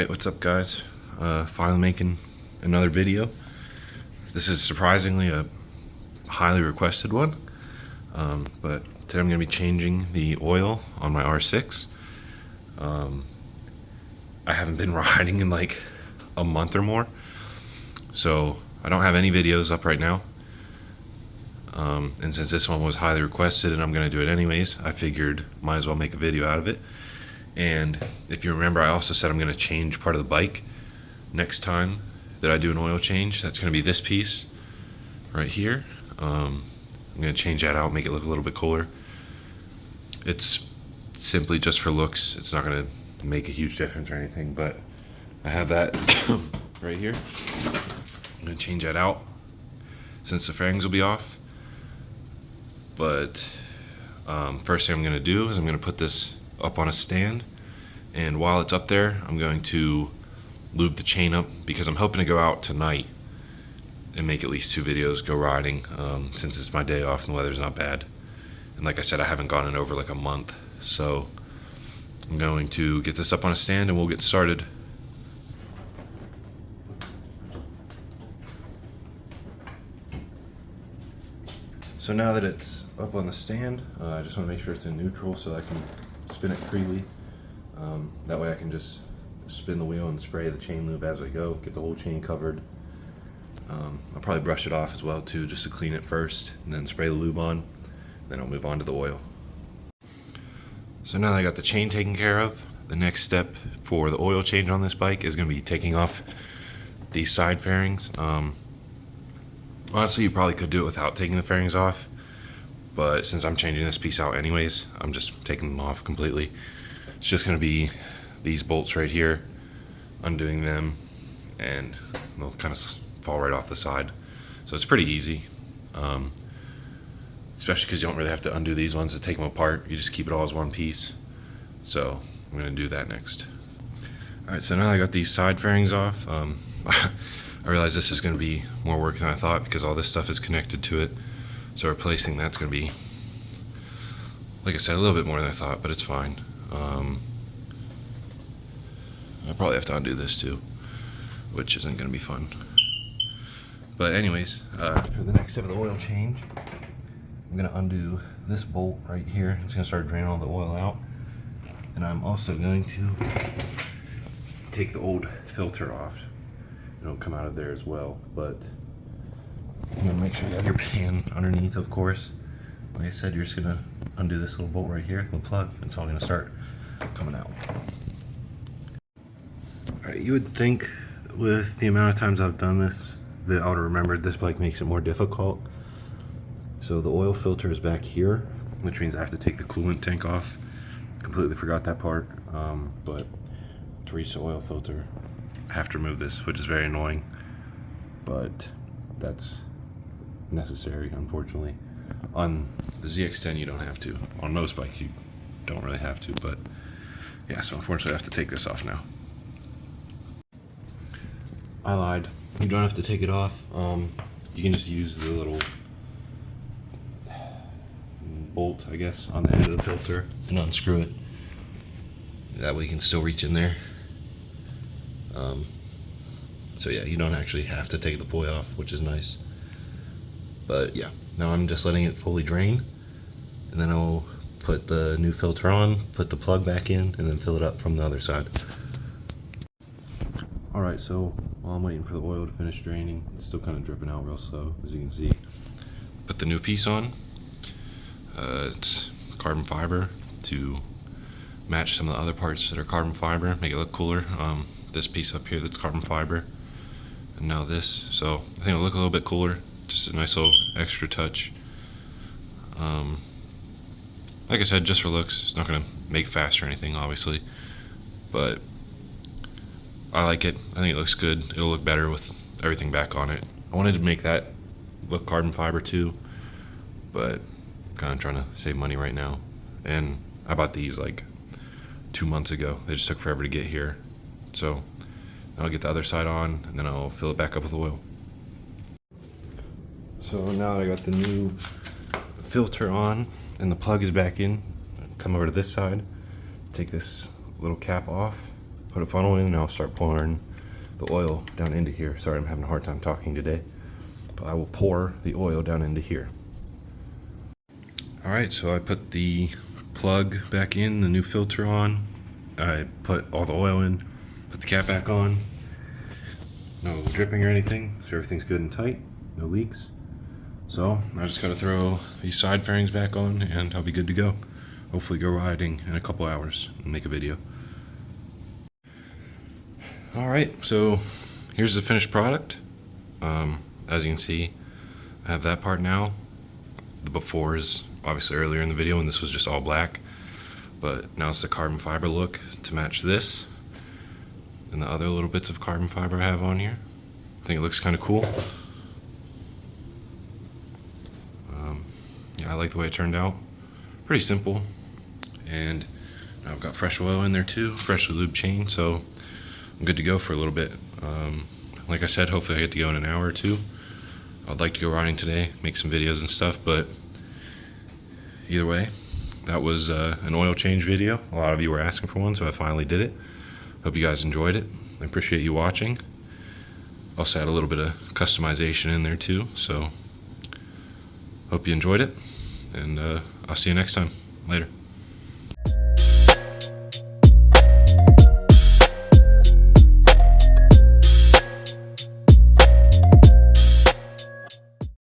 Alright, what's up guys? Finally making another video. This is surprisingly a highly requested one. But today I'm going to be changing the oil on my R6. I haven't been riding in like a month or more, so I don't have any videos up right now. And since this one was highly requested and I'm going to do it anyways, I figured might as well make a video out of it. And if you remember, I also said I'm going to change part of the bike next time that I do an oil change. That's going to be this piece right here. I'm going to change that out, make it look a little bit cooler. It's simply just for looks. It's not going to make a huge difference or anything, but I have that right here. I'm going to change that out since the fairings will be off. But first thing I'm going to do is I'm going to put this up on a stand, and while it's up there I'm going to lube the chain up because I'm hoping to go out tonight and make at least 2 videos, go riding, since it's my day off and the weather's not bad. And like I said, I haven't gone in over like a month, so I'm going to get this up on a stand and we'll get started. So now that it's up on the stand, I just want to make sure it's in neutral so I can spin it freely. That way I can just spin the wheel and spray the chain lube as I go, get the whole chain covered. I'll probably brush it off as well too, just to clean it first, and then spray the lube on, then I'll move on to the oil. So now that I got the chain taken care of, the next step for the oil change on this bike is going to be taking off these side fairings. Honestly, you probably could do it without taking the fairings off, but since I'm changing this piece out anyways, I'm just taking them off completely. It's just going to be these bolts right here, undoing them, and they'll kind of fall right off the side. So it's pretty easy, especially because you don't really have to undo these ones to take them apart. You just keep it all as one piece. So I'm going to do that next. Alright, so now I got these side fairings off. I realize this is going to be more work than I thought because all this stuff is connected to it. So replacing that's going to be, like I said, a little bit more than I thought, but it's fine. I'll probably have to undo this too, which isn't going to be fun. But anyways, for the next step of the oil change, I'm going to undo this bolt right here. It's going to start draining all the oil out. And I'm also going to take the old filter off. It'll come out of there as well, but you want to make sure you have your pan underneath, of course. Like I said, you're just going to undo this little bolt right here, the plug. It's all going to start coming out. Alright, you would think with the amount of times I've done this that I would have remembered this bike makes it more difficult. So the oil filter is back here, which means I have to take the coolant tank off. Completely forgot that part, but to reach the oil filter I have to remove this, which is very annoying, but that's necessary, unfortunately. On the ZX10 you don't have to. On most bikes you don't really have to, but yeah, so unfortunately I have to take this off now. I lied. You don't have to take it off. You can just use the little bolt, I guess, on the end of the filter and unscrew it. That way you can still reach in there. So yeah, you don't actually have to take the foil off, which is nice. But yeah, now I'm just letting it fully drain, and then I'll put the new filter on, put the plug back in, and then fill it up from the other side. Alright, so while I'm waiting for the oil to finish draining, it's still kind of dripping out real slow, as you can see. Put the new piece on. It's carbon fiber to match some of the other parts that are carbon fiber, make it look cooler. This piece up here that's carbon fiber, and now this, so I think it'll look a little bit cooler, just a nice little extra touch. Like I said, just for looks. It's not going to make fast or anything, obviously, but I like it. I think it looks good. It'll look better with everything back on it. I wanted to make that look carbon fiber too, but I'm kind of trying to save money right now, and I bought these like 2 months ago. They just took forever to get here. So I'll get the other side on, and then I'll fill it back up with oil. So now that I got the new filter on and the plug is back in, come over to this side, take this little cap off, put a funnel in and I'll start pouring the oil down into here. Sorry, I'm having a hard time talking today. But I will pour the oil down into here. Alright, so I put the plug back in, the new filter on. I put all the oil in, put the cap back on. No dripping or anything, so everything's good and tight, no leaks. So I just gotta throw these side fairings back on and I'll be good to go. Hopefully go riding in a couple hours and make a video. Alright, so here's the finished product. As you can see, I have that part now. The before is obviously earlier in the video and this was just all black. But now it's the carbon fiber look to match this. And the other little bits of carbon fiber I have on here. I think it looks kind of cool. Yeah, I like the way it turned out. Pretty simple. And I've got fresh oil in there too, freshly lubed chain, so I'm good to go for a little bit. Like I said, hopefully I get to go in an hour or two. I'd like to go riding today, make some videos and stuff, but either way, that was an oil change video. A lot of you were asking for one, so I finally did it. Hope you guys enjoyed it. I appreciate you watching. Also had a little bit of customization in there too, so hope you enjoyed it, and I'll see you next time. Later.